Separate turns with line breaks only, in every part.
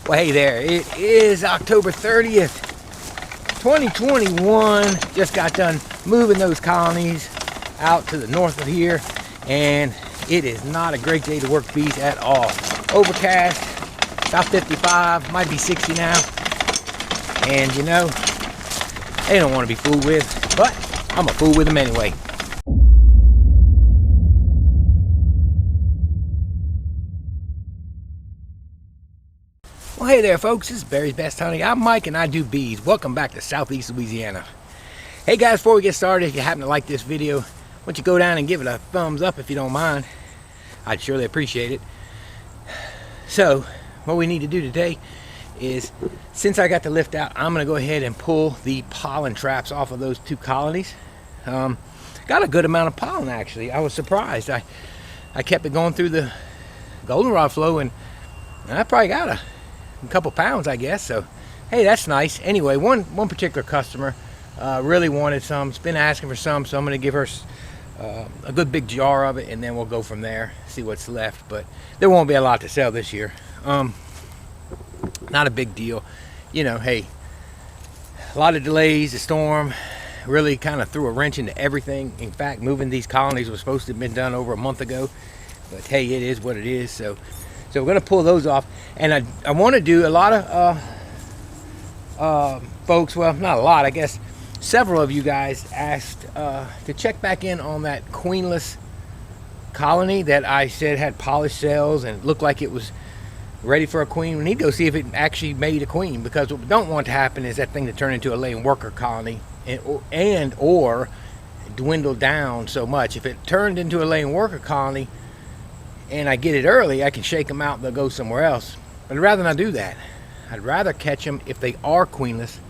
Well, hey there, it is October 30th, 2021. Just got done moving those colonies out to the north of here, and it is not a great day to work bees at all. Overcast, about 55, might be 60 now. And you know, they don't want to be fooled with, but I'm a fool with them anyway. Well, hey there folks, this is Barry's Best Honey. I'm Mike and I do bees. Welcome back to Southeast Louisiana. Hey guys, before we get started, if you happen to like this video, why don't you go down and give it a thumbs up if you don't mind. I'd surely appreciate it. So, what we need to do today is, since I got the lift out, I'm going to go ahead and pull the pollen traps off of those two colonies. Got a good amount of pollen actually. I was surprised. I kept it going through the goldenrod flow and I probably got a couple pounds, I guess. So hey, that's nice. Anyway, one particular customer really wanted some. She's been asking for some, so I'm going to give her a good big jar of it, and then we'll go from there, see what's left. But there won't be a lot to sell this year. Not a big deal, you know. Hey, a lot of delays. The storm really kind of threw a wrench into everything. In fact, moving these colonies was supposed to have been done over a month ago, but hey, it is what it is. So we're going to pull those off, and I want to do a lot of folks, well, not a lot, I guess several of you guys asked to check back in on that queenless colony that I said had polished cells and looked like it was ready for a queen. We need to go see if it actually made a queen, because what we don't want to happen is that thing to turn into a laying worker colony or dwindle down so much. If it turned into a laying worker colony and I get it early, I can shake them out and they'll go somewhere else. But I'd rather not do that. I'd rather catch them if they are queenless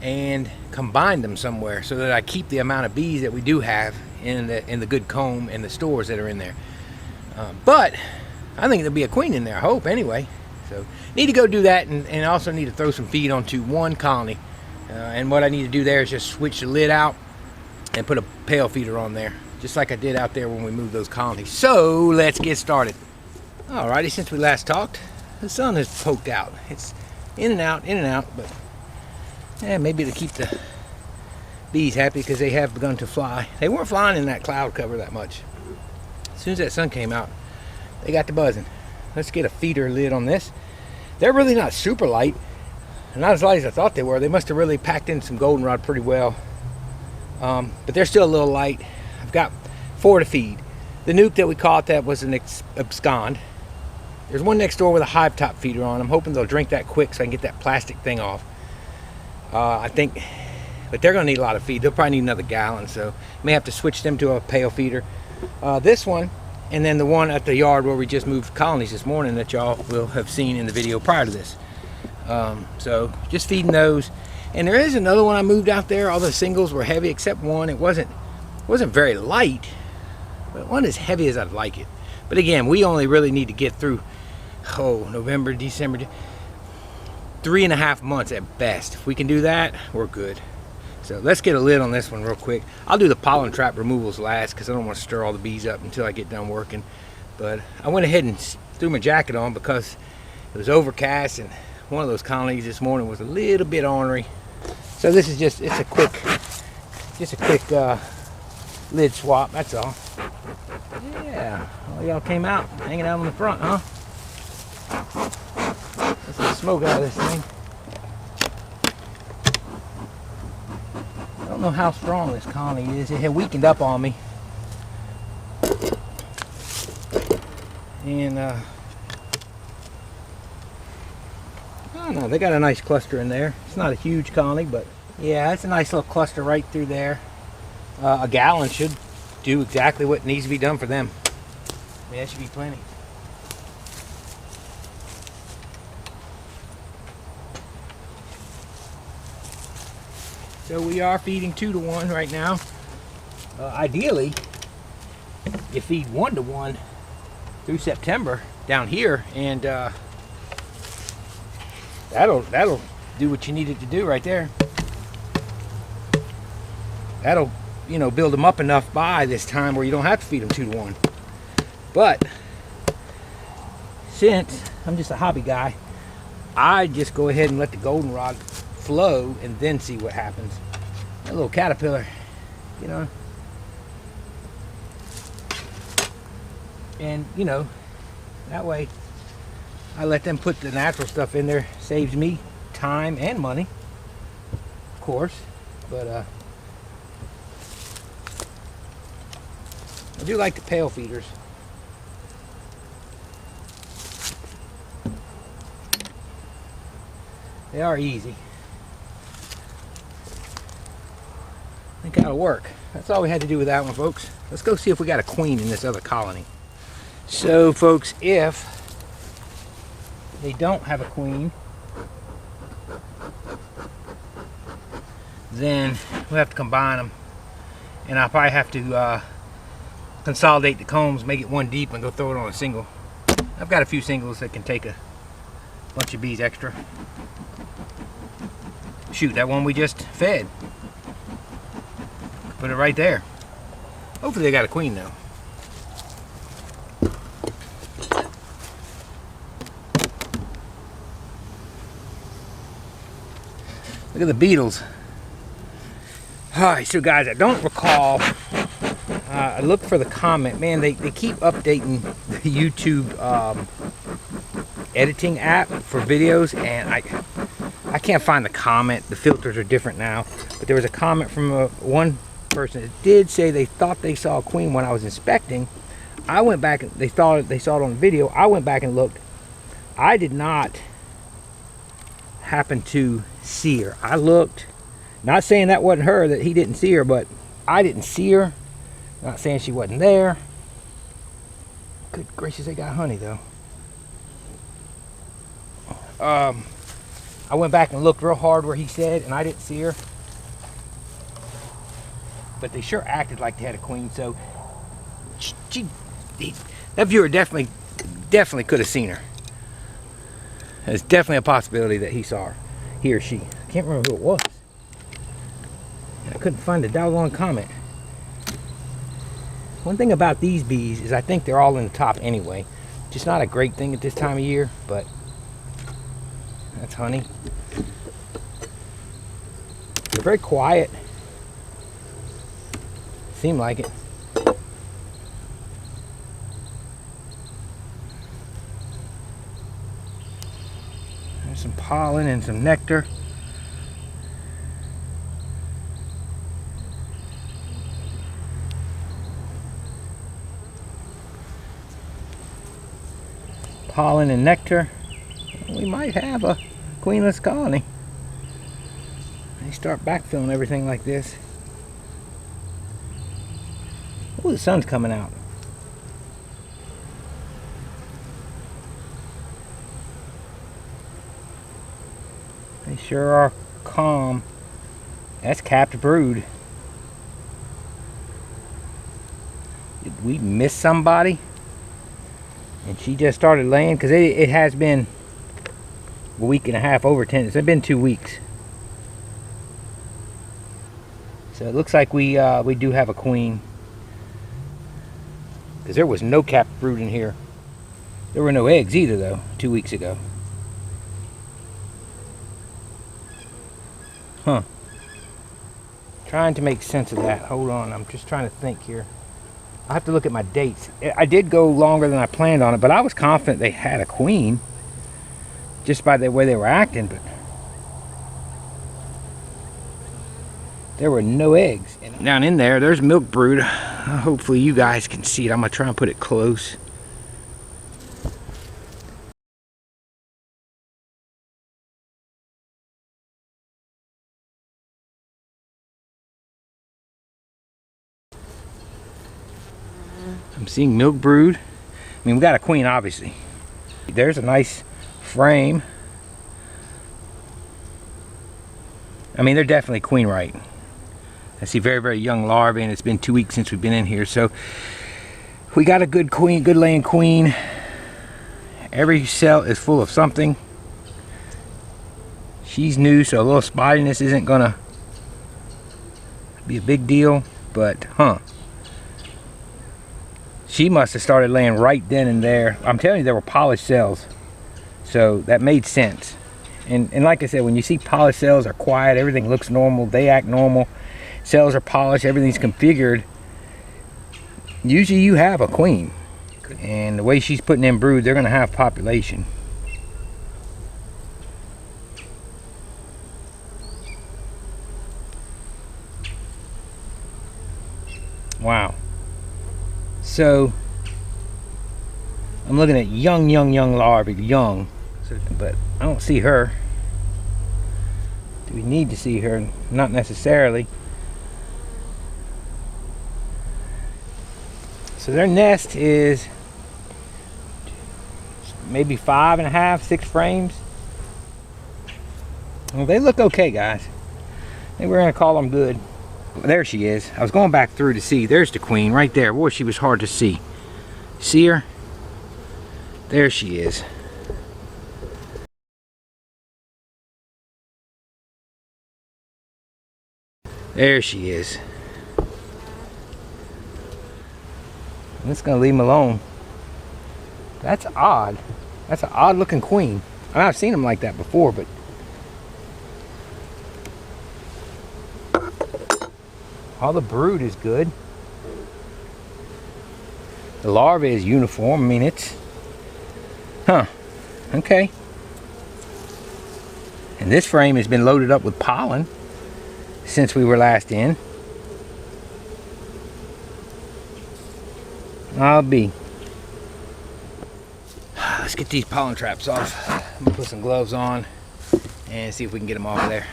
and combine them somewhere, so that I keep the amount of bees that we do have in the good comb and the stores that are in there. But I think there'll be a queen in there, I hope, anyway. So need to go do that, and also need to throw some feed onto one colony. And what I need to do there is just switch the lid out and put a pail feeder on there, just like I did out there when we moved those colonies. So let's get started. Alrighty, since we last talked, the sun has poked out. It's in and out, but yeah, maybe to keep the bees happy, because they have begun to fly. They weren't flying in that cloud cover that much. As soon as that sun came out, they got to buzzing. Let's get a feeder lid on this. They're really not super light, not as light as I thought they were. They must have really packed in some goldenrod pretty well, but they're still a little light. I've got 4 to feed. The nuke that we caught, that was an abscond. There's one next door with a hive top feeder on. I'm hoping they'll drink that quick so I can get that plastic thing off. I think, but they're going to need a lot of feed. They'll probably need another gallon, so may have to switch them to a pail feeder. This one, and then the one at the yard where we just moved colonies this morning that y'all will have seen in the video prior to this. So just feeding those. And there is another one I moved out there. All the singles were heavy except one. It wasn't very light, but it wasn't as heavy as I'd like it. But again, we only really need to get through November, December, 3.5 months at best. If we can do that, we're good. So let's get a lid on this one real quick. I'll do the pollen trap removals last, because I don't want to stir all the bees up until I get done working. But I went ahead and threw my jacket on because it was overcast, and one of those colonies this morning was a little bit ornery. So this is just a quick lid swap, that's all. Yeah, all y'all came out hanging out on the front, huh? Let's get smoke out of this thing. I don't know how strong this colony is. It had weakened up on me. And I don't know, they got a nice cluster in there. It's not a huge colony, but yeah, it's a nice little cluster right through there. A gallon should do exactly what needs to be done for them. I mean, that should be plenty. So we are feeding 2 to 1 right now. Ideally, you feed 1 to 1 through September down here, and that'll do what you need it to do right there. That'll, you know, build them up enough by this time where you don't have to feed them 2 to 1. But since I'm just a hobby guy, I just go ahead and let the goldenrod flow and then see what happens. That little caterpillar, you know. And, you know, that way I let them put the natural stuff in there. Saves me time and money, of course. But I do like the pail feeders. They are easy. I think that'll work. That's all we had to do with that one, folks. Let's go see if we got a queen in this other colony. So, folks, if they don't have a queen, then we'll have to combine them. And I'll probably have to consolidate the combs, make it one deep, and go throw it on a single. I've got a few singles that can take a bunch of bees extra. Shoot, that one we just fed. Put it right there. Hopefully they got a queen though. Look at the beetles. Alright, so guys, I don't recall. I looked for the comment. Man, they keep updating the YouTube editing app for videos, and I can't find the comment. The filters are different now. But there was a comment from one person that did say they thought they saw a queen when I was inspecting. I went back and they saw it on the video. I went back and looked. I did not happen to see her. I looked. Not saying that wasn't her, that he didn't see her, but I didn't see her. Not saying she wasn't there. Good gracious, they got honey though. I went back and looked real hard where he said, and I didn't see her. But they sure acted like they had a queen, so that viewer definitely could have seen her. There's definitely a possibility that he saw her, he or she. I can't remember who it was. I couldn't find the doggone comment. One thing about these bees is I think they're all in the top anyway. Just not a great thing at this time of year, but that's honey. They're very quiet. Seem like it. There's some pollen and some nectar. Pollen and nectar. We might have a queenless colony. They start backfilling everything like this. Oh, the sun's coming out. They sure are calm. That's capped brood. Did we miss somebody? And she just started laying, because it has been a week and a half, over 10. It's been 2 weeks. So it looks like we do have a queen. Because there was no capped brood in here. There were no eggs either, though, 2 weeks ago. Huh. Trying to make sense of that. Hold on, I'm just trying to think here. I have to look at my dates. I did go longer than I planned on it, but I was confident they had a queen just by the way they were acting, but there were no eggs. Down in there, there's milk brood. Hopefully you guys can see it. I'm gonna try and put it close. I'm seeing milk brood. I mean, we got a queen, obviously. There's a nice frame. I mean, they're definitely queen right. I see very, very young larvae, and it's been 2 weeks since we've been in here. So we got a good queen, good laying queen. Every cell is full of something. She's new, so a little spottiness isn't gonna be a big deal, but she must have started laying right then and there. I'm telling you, there were polished cells, so that made sense. And like I said, when you see polished cells are quiet, everything looks normal, they act normal, cells are polished, everything's configured, usually you have a queen. And the way she's putting in brood, they're going to have population. Wow. So I'm looking at young larvae, young, but I don't see her. Do we need to see her? Not necessarily. So their nest is maybe 5.5, 6 frames. Well, they look okay, guys. I think we're gonna call them good. There she is. I was going back through to see. There's the queen right there. Boy, she was hard to see. See her? There she is. There she is. I'm just gonna leave them alone. That's odd. That's an odd looking queen. I mean, I've seen them like that before, but all the brood is good. The larva is uniform. I mean, it's... Huh. Okay. And this frame has been loaded up with pollen since we were last in. I'll be. Let's get these pollen traps off. I'm gonna put some gloves on and see if we can get them off of there.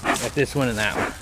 Got this one and that one.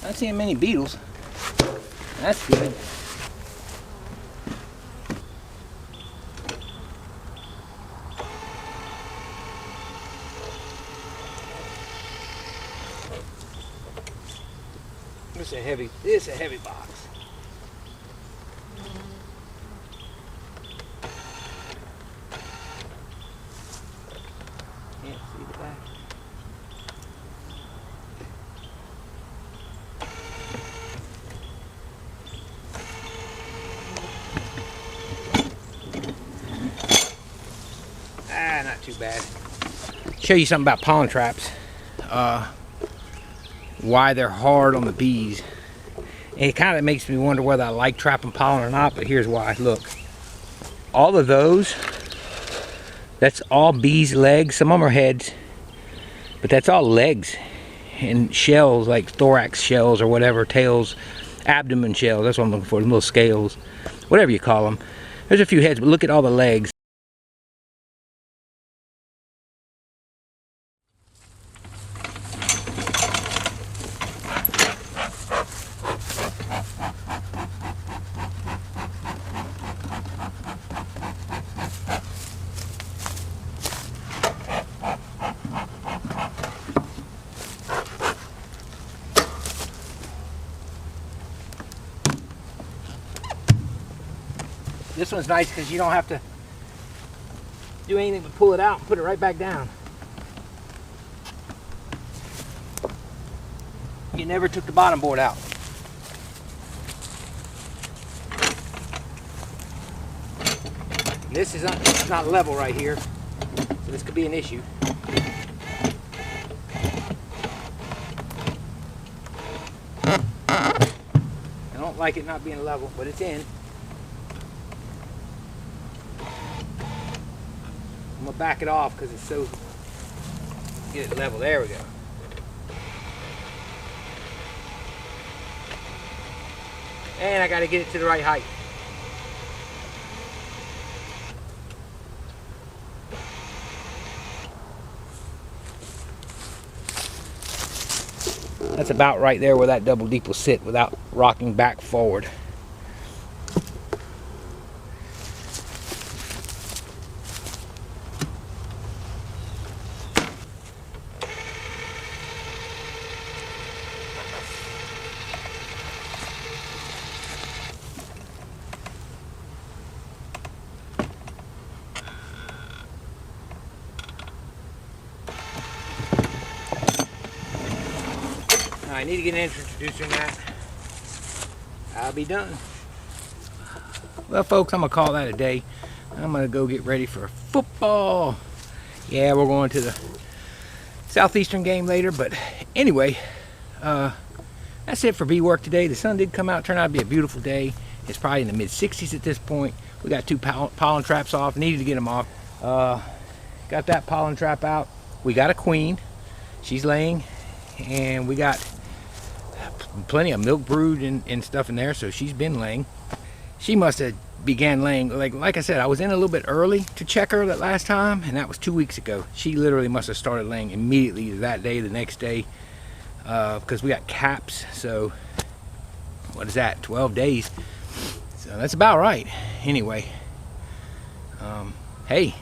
Not seeing many beetles. That's good. This is a heavy box. Can't see the back. Not too bad. Show you something about pollen traps. Why they're hard on the bees. And it kind of makes me wonder whether I like trapping pollen or not, but here's why. Look, all of those, that's all bees' legs. Some of them are heads, but that's all legs and shells, like thorax shells or whatever, tails, abdomen shells. That's what I'm looking for, little scales, whatever you call them. There's a few heads, but look at all the legs. This one's nice because you don't have to do anything but pull it out and put it right back down. You never took the bottom board out. This is not level right here, so this could be an issue. I don't like it not being level, but it's in. I'm gonna back it off because it's so, get it level. There we go. And I gotta get it to the right height. That's about right there where that double deep will sit without rocking back forward. I need to get an introducer in that. I'll be done. Well, folks, I'm gonna call that a day. I'm gonna go get ready for football. Yeah, we're going to the Southeastern game later, but anyway, that's it for bee work today. The sun did come out, turned out to be a beautiful day. It's probably in the mid-60s at this point. We got 2 pollen traps off. Needed to get them off. Got that pollen trap out. We got a queen. She's laying, and we got plenty of milk brood and stuff in there, so she's been laying. She must have began laying, like I said, I was in a little bit early to check her that last time, and that was 2 weeks ago. She literally must have started laying immediately that day, the next day, because we got caps. So what is that, 12 days? So that's about right. Anyway, hey,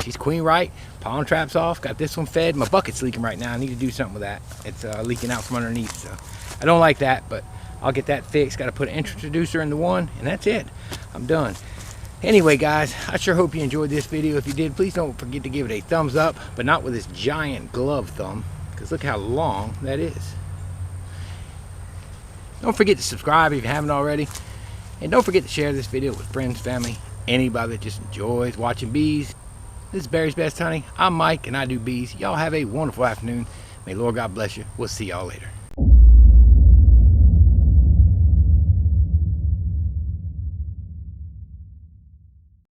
she's queen right. Pollen traps off. Got this one fed. My bucket's leaking right now. I need to do something with that. It's leaking out from underneath, so I don't like that, but I'll get that fixed. Got to put an introducer in the one, and that's it. I'm done. Anyway, guys, I sure hope you enjoyed this video. If you did, please don't forget to give it a thumbs up, but not with this giant glove thumb, because look how long that is. Don't forget to subscribe if you haven't already, and don't forget to share this video with friends, family, anybody that just enjoys watching bees. This is Barry's Best Honey. I'm Mike, and I do bees. Y'all have a wonderful afternoon. May Lord God bless you. We'll see y'all later.